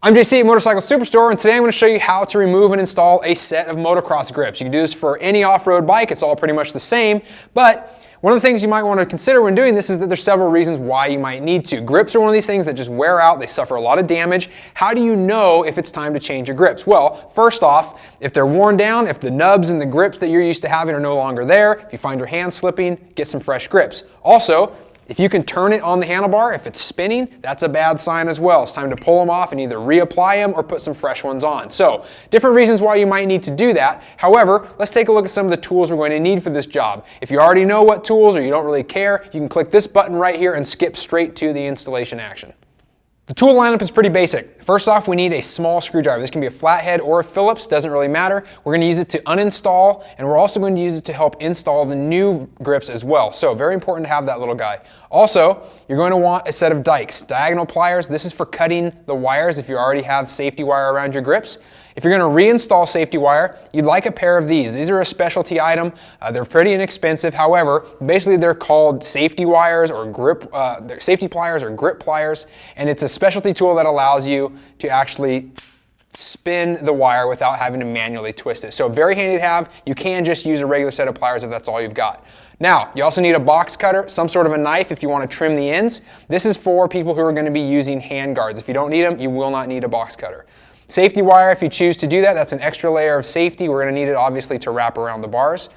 I'm JC at Motorcycle Superstore, and today I'm going to show you how to remove and install a set of motocross grips. You can do this for any off-road bike. It's all pretty much the same, but one of the things you might want to consider when doing this is that there's several reasons why you might need to. Grips are one of these things that just wear out. They suffer a lot of damage. How do you know if it's time to change your grips? Well, first off, if they're worn down, if the nubs and the grips that you're used to having are no longer there, if you find your hand slipping, get some fresh grips. Also, if you can turn it on the handlebar, if it's spinning, that's a bad sign as well. It's time to pull them off and either reapply them or put some fresh ones on. So, different reasons why you might need to do that. However, let's take a look at some of the tools we're going to need for this job. If you already know what tools or you don't really care, you can click this button right here and skip straight to the installation action. The tool lineup is pretty basic. First off, we need a small screwdriver. This can be a flathead or a Phillips, doesn't really matter. We're going to use it to uninstall, and we're also going to use it to help install the new grips as well. So very important to have that little guy. Also, you're going to want a set of dikes. Diagonal pliers, this is for cutting the wires if you already have safety wire around your grips. If you're going to reinstall safety wire, you'd like a pair of these. These are a specialty item. They're pretty inexpensive. However, basically they're called safety wires or grip, safety pliers or grip pliers, and it's a specialty tool that allows you to actually spin the wire without having to manually twist it. So very handy to have. You can just use a regular set of pliers if that's all you've got. Now, you also need a box cutter, some sort of a knife if you want to trim the ends. This is for people who are going to be using hand guards. If you don't need them, you will not need a box cutter. Safety wire, if you choose to do that, that's an extra layer of safety. We're going to need it obviously to wrap around the bars.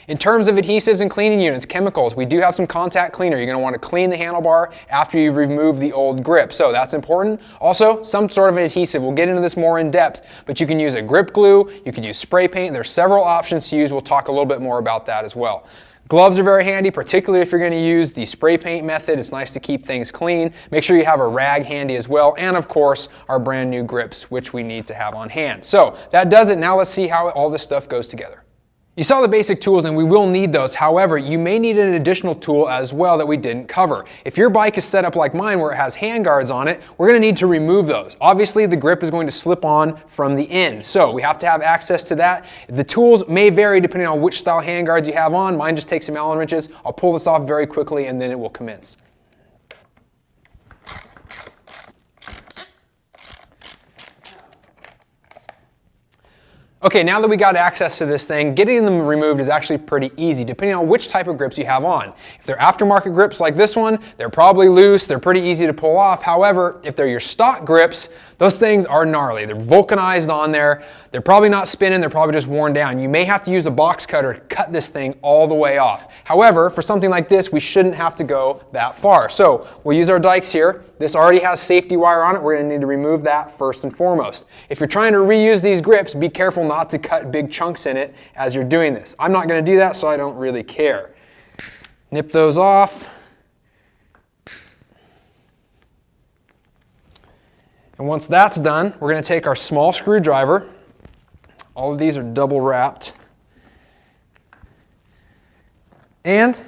In terms of adhesives and cleaning units, chemicals, we do have some contact cleaner. You're going to want to clean the handlebar after you've removed the old grip, so that's important. Also, some sort of an adhesive. We'll get into this more in depth, but you can use a grip glue, you can use spray paint. There's several options to use. We'll talk a little bit more about that as well. Gloves are very handy, particularly if you're going to use the spray paint method. It's nice to keep things clean. Make sure you have a rag handy as well, and of course, our brand new grips, which we need to have on hand. So that does it. Now let's see how all this stuff goes together. You saw the basic tools, and we will need those. However, you may need an additional tool as well that we didn't cover. If your bike is set up like mine where it has hand guards on it, we're going to need to remove those. Obviously, the grip is going to slip on from the end, so we have to have access to that. The tools may vary depending on which style hand guards you have on. Mine just takes some Allen wrenches. I'll pull this off very quickly and then it will commence. Okay, now that we got access to this thing, getting them removed is actually pretty easy, depending on which type of grips you have on. If they're aftermarket grips like this one, they're probably loose, they're pretty easy to pull off. However, if they're your stock grips, those things are gnarly. They're vulcanized on there. They're probably not spinning, they're probably just worn down. You may have to use a box cutter to cut this thing all the way off. However, for something like this, we shouldn't have to go that far. So we'll use our dikes here. This already has safety wire on it. We're going to need to remove that first and foremost. If you're trying to reuse these grips, be careful not to cut big chunks in it as you're doing this. I'm not going to do that, so I don't really care. Nip those off. And once that's done, we're going to take our small screwdriver. All of these are double wrapped. And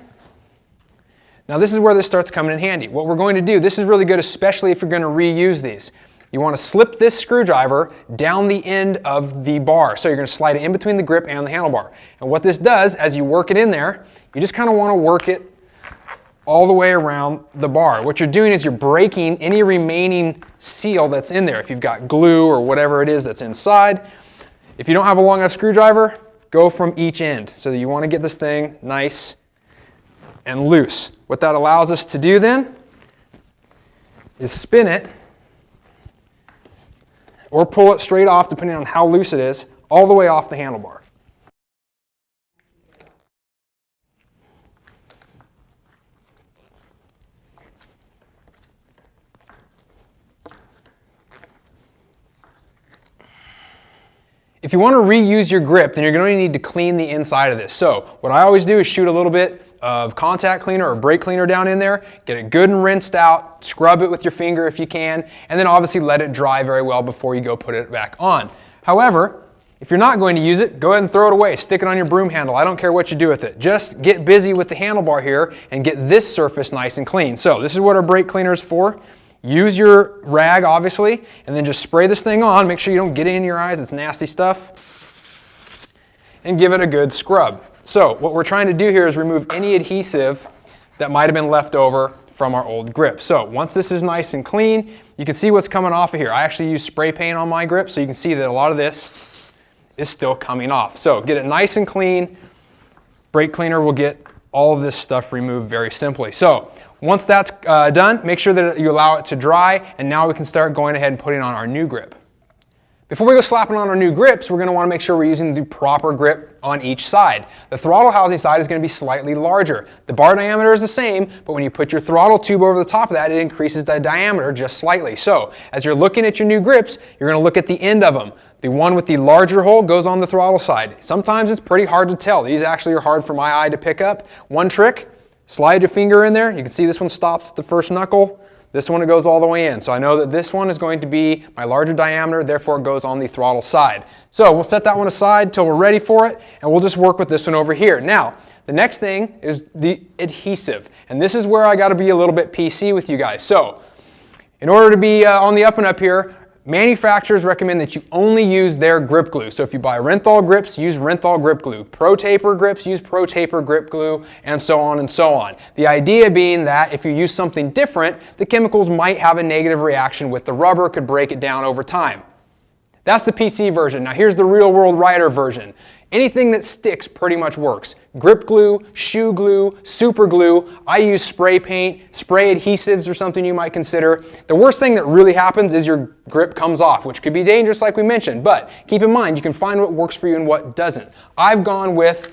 now this is where this starts coming in handy. What we're going to do, this is really good, especially if you're going to reuse these. You want to slip this screwdriver down the end of the bar. So you're going to slide it in between the grip and the handlebar. And what this does, as you work it in there, you just kind of want to work it all the way around the bar. What you're doing is you're breaking any remaining seal that's in there. If you've got glue or whatever it is that's inside. If you don't have a long enough screwdriver, go from each end. So you want to get this thing nice and loose. What that allows us to do then is spin it or pull it straight off, depending on how loose it is, all the way off the handlebar. If you want to reuse your grip, then you're going to need to clean the inside of this. So what I always do is shoot a little bit of contact cleaner or brake cleaner down in there, get it good and rinsed out, scrub it with your finger if you can, and then obviously let it dry very well before you go put it back on. However, if you're not going to use it, go ahead and throw it away. Stick it on your broom handle. I don't care what you do with it. Just get busy with the handlebar here and get this surface nice and clean. So this is what our brake cleaner is for. Use your rag, obviously, and then just spray this thing on. Make sure you don't get it in your eyes. It's nasty stuff. And give it a good scrub. So what we're trying to do here is remove any adhesive that might have been left over from our old grip. So once this is nice and clean, you can see what's coming off of here. I actually use spray paint on my grip, so you can see that a lot of this is still coming off. So get it nice and clean. Brake cleaner will get all of this stuff removed very simply. So once that's done, make sure that you allow it to dry, and now we can start going ahead and putting on our new grip. Before we go slapping on our new grips, we're going to want to make sure we're using the proper grip on each side. The throttle housing side is going to be slightly larger. The bar diameter is the same, but when you put your throttle tube over the top of that, it increases the diameter just slightly. So as you're looking at your new grips, you're going to look at the end of them. The one with the larger hole goes on the throttle side. Sometimes it's pretty hard to tell. These actually are hard for my eye to pick up. One trick, slide your finger in there. You can see this one stops at the first knuckle. This one, it goes all the way in. So I know that this one is going to be my larger diameter, therefore it goes on the throttle side. So we'll set that one aside until we're ready for it, and we'll just work with this one over here. Now, the next thing is the adhesive. And this is where I gotta be a little bit PC with you guys. So, in order to be on the up and up here, manufacturers recommend that you only use their grip glue. So if you buy Renthal grips, use Renthal grip glue. Pro Taper grips, use Pro Taper grip glue, and so on and so on. The idea being that if you use something different, the chemicals might have a negative reaction with the rubber, could break it down over time. That's the PC version. Now here's the real world rider version. Anything that sticks pretty much works. Grip glue, shoe glue, super glue. I use spray paint, spray adhesives or something you might consider. The worst thing that really happens is your grip comes off, which could be dangerous like we mentioned, but keep in mind you can find what works for you and what doesn't. I've gone with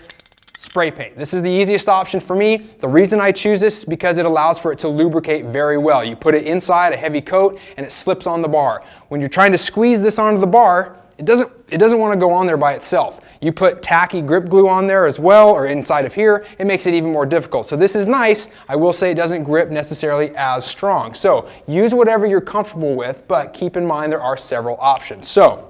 spray paint. This is the easiest option for me. The reason I choose this is because it allows for it to lubricate very well. You put it inside a heavy coat and it slips on the bar. When you're trying to squeeze this onto the bar, it doesn't want to go on there by itself. You put tacky grip glue on there as well, or inside of here, it makes it even more difficult. So this is nice. I will say it doesn't grip necessarily as strong. So use whatever you're comfortable with, but keep in mind there are several options. So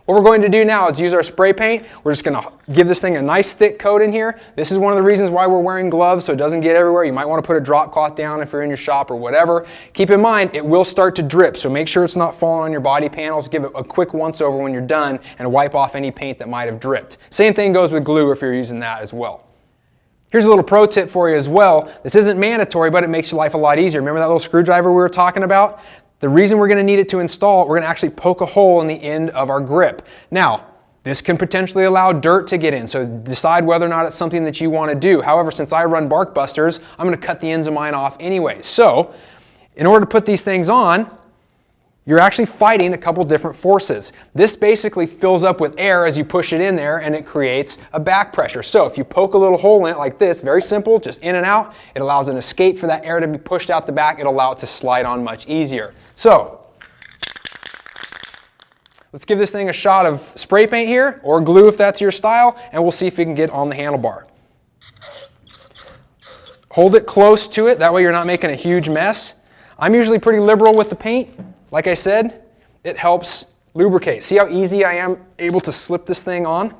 what we're going to do now is use our spray paint. We're just going to give this thing a nice thick coat in here. This is one of the reasons why we're wearing gloves, so it doesn't get everywhere. You might want to put a drop cloth down if you're in your shop or whatever. Keep in mind, it will start to drip, so make sure it's not falling on your body panels. Give it a quick once over when you're done and wipe off any paint that might have dripped. Same thing goes with glue if you're using that as well. Here's a little pro tip for you as well. This isn't mandatory, but it makes your life a lot easier. Remember that little screwdriver we were talking about? The reason we're going to need it to install, we're going to actually poke a hole in the end of our grip. Now, this can potentially allow dirt to get in, so decide whether or not it's something that you want to do. However, since I run bark busters, I'm going to cut the ends of mine off anyway. So, in order to put these things on, you're actually fighting a couple different forces. This basically fills up with air as you push it in there, and it creates a back pressure. So if you poke a little hole in it like this, very simple, just in and out, it allows an escape for that air to be pushed out the back. It'll allow it to slide on much easier. So let's give this thing a shot of spray paint here, or glue if that's your style, and we'll see if we can get on the handlebar. Hold it close to it, that way you're not making a huge mess. I'm usually pretty liberal with the paint. Like I said, it helps lubricate. See how easy I am able to slip this thing on?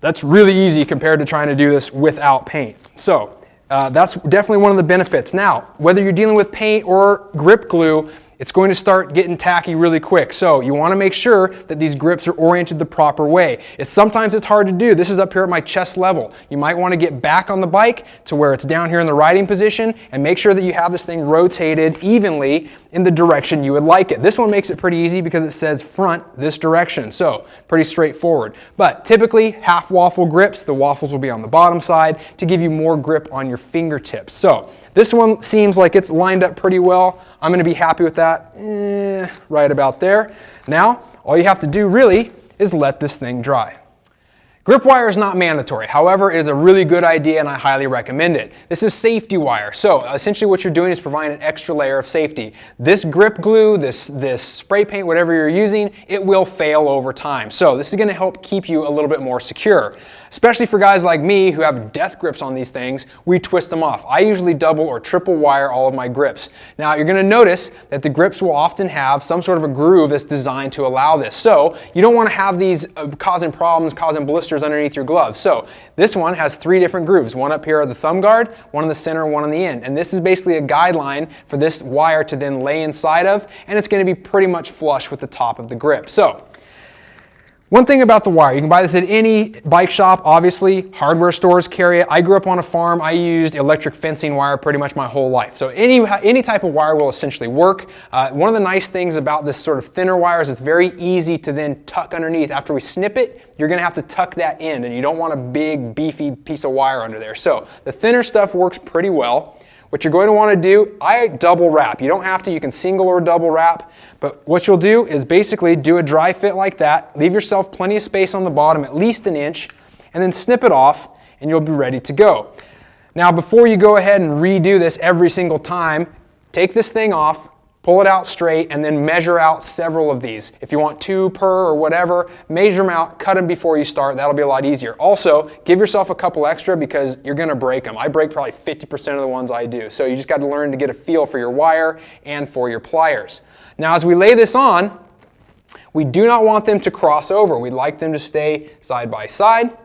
That's really easy compared to trying to do this without paint. So that's definitely one of the benefits. Now, whether you're dealing with paint or grip glue, it's going to start getting tacky really quick. So you want to make sure that these grips are oriented the proper way. Sometimes it's hard to do. This is up here at my chest level. You might want to get back on the bike to where it's down here in the riding position and make sure that you have this thing rotated evenly in the direction you would like it. This one makes it pretty easy because it says front this direction. So pretty straightforward. But typically half waffle grips, the waffles will be on the bottom side to give you more grip on your fingertips. So this one seems like it's lined up pretty well. I'm going to be happy with that right about there. Now, all you have to do really is let this thing dry. Grip wire is not mandatory. However, it is a really good idea and I highly recommend it. This is safety wire. So essentially what you're doing is providing an extra layer of safety. This grip glue, this spray paint, whatever you're using, it will fail over time. So this is going to help keep you a little bit more secure. Especially for guys like me who have death grips on these things, we twist them off. I usually double or triple wire all of my grips. Now you're going to notice that the grips will often have some sort of a groove that's designed to allow this. So you don't want to have these causing problems, causing blisters underneath your gloves. So this one has 3 different grooves. One up here at the thumb guard, one in the center, one on the end. And this is basically a guideline for this wire to then lay inside of, and it's going to be pretty much flush with the top of the grip. So One thing about the wire, you can buy this at any bike shop, obviously, hardware stores carry it. I grew up on a farm, I used electric fencing wire pretty much my whole life. So any type of wire will essentially work. One of the nice things about this sort of thinner wire is it's very easy to then tuck underneath. After we snip it, you're gonna have to tuck that end, and you don't want a big beefy piece of wire under there. So the thinner stuff works pretty well. What you're going to want to do, I double wrap. You don't have to, you can single or double wrap, but what you'll do is basically do a dry fit like that, leave yourself plenty of space on the bottom, at least an inch, and then snip it off, and you'll be ready to go. Now, before you go ahead and redo this every single time, take this thing off, pull it out straight, and then measure out several of these. If you want 2 per or whatever, measure them out, cut them before you start. That'll be a lot easier. Also, give yourself a couple extra because you're gonna break them. I break probably 50% of the ones I do. So you just gotta learn to get a feel for your wire and for your pliers. Now, as we lay this on, we do not want them to cross over. We'd like them to stay side by side.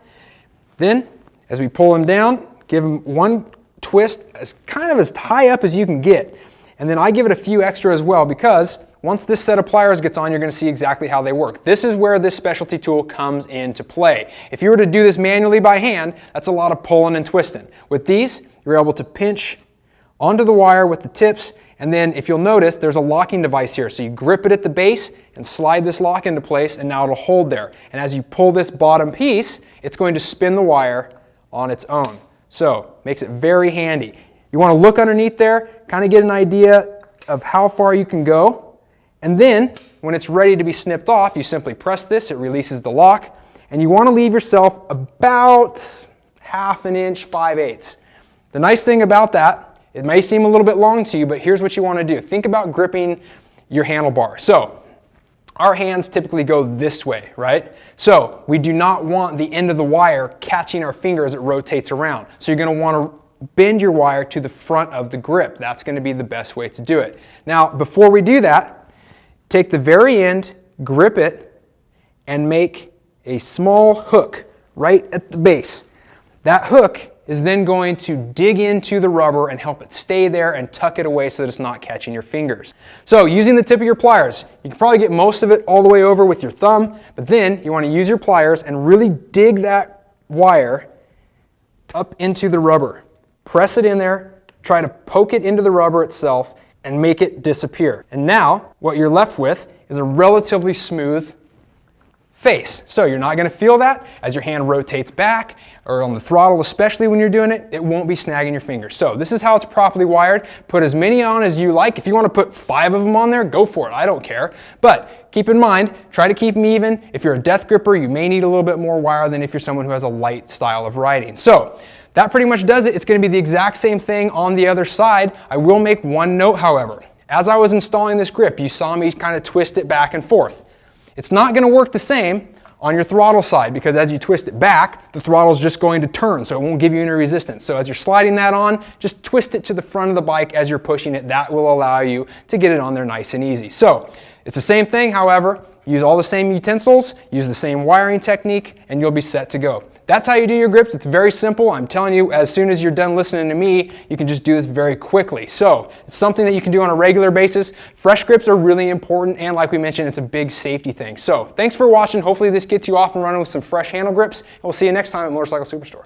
Then, as we pull them down, give them one twist as kind of as high up as you can get. And then I give it a few extra as well because once this set of pliers gets on, you're going to see exactly how they work. This is where this specialty tool comes into play. If you were to do this manually by hand, that's a lot of pulling and twisting. With these, you're able to pinch onto the wire with the tips, and then if you'll notice, there's a locking device here. So you grip it at the base and slide this lock into place, and now it'll hold there. And as you pull this bottom piece, it's going to spin the wire on its own. So, makes it very handy. You want to look underneath there, kind of get an idea of how far you can go. And then, when it's ready to be snipped off, you simply press this, it releases the lock. And you want to leave yourself about ½ an inch, 5/8. The nice thing about that, it may seem a little bit long to you, but here's what you want to do. Think about gripping your handlebar. So, our hands typically go this way, right? So, we do not want the end of the wire catching our finger as it rotates around. So, you're going to want to bend your wire to the front of the grip. That's going to be the best way to do it. Now, before we do that, take the very end, grip it, and make a small hook right at the base. That hook is then going to dig into the rubber and help it stay there and tuck it away so that it's not catching your fingers. So using the tip of your pliers, you can probably get most of it all the way over with your thumb, but then you want to use your pliers and really dig that wire up into the rubber. Press it in there, try to poke it into the rubber itself, and make it disappear. And now, what you're left with is a relatively smooth face. So you're not going to feel that as your hand rotates back, or on the throttle especially when you're doing it, it won't be snagging your fingers. So this is how it's properly wired. Put as many on as you like. If you want to put 5 of them on there, go for it. I don't care. But keep in mind, try to keep them even. If you're a death gripper, you may need a little bit more wire than if you're someone who has a light style of riding. So that pretty much does it. It's going to be the exact same thing on the other side. I will make one note, however. As I was installing this grip, you saw me kind of twist it back and forth. It's not going to work the same on your throttle side because as you twist it back, the throttle is just going to turn, so it won't give you any resistance. So as you're sliding that on, just twist it to the front of the bike as you're pushing it. That will allow you to get it on there nice and easy. So it's the same thing, however. Use all the same utensils, use the same wiring technique, and you'll be set to go. That's how you do your grips. It's very simple. I'm telling you, as soon as you're done listening to me, you can just do this very quickly. So it's something that you can do on a regular basis. Fresh grips are really important, and like we mentioned, it's a big safety thing. So thanks for watching. Hopefully this gets you off and running with some fresh handle grips, and we'll see you next time at Motorcycle Superstore.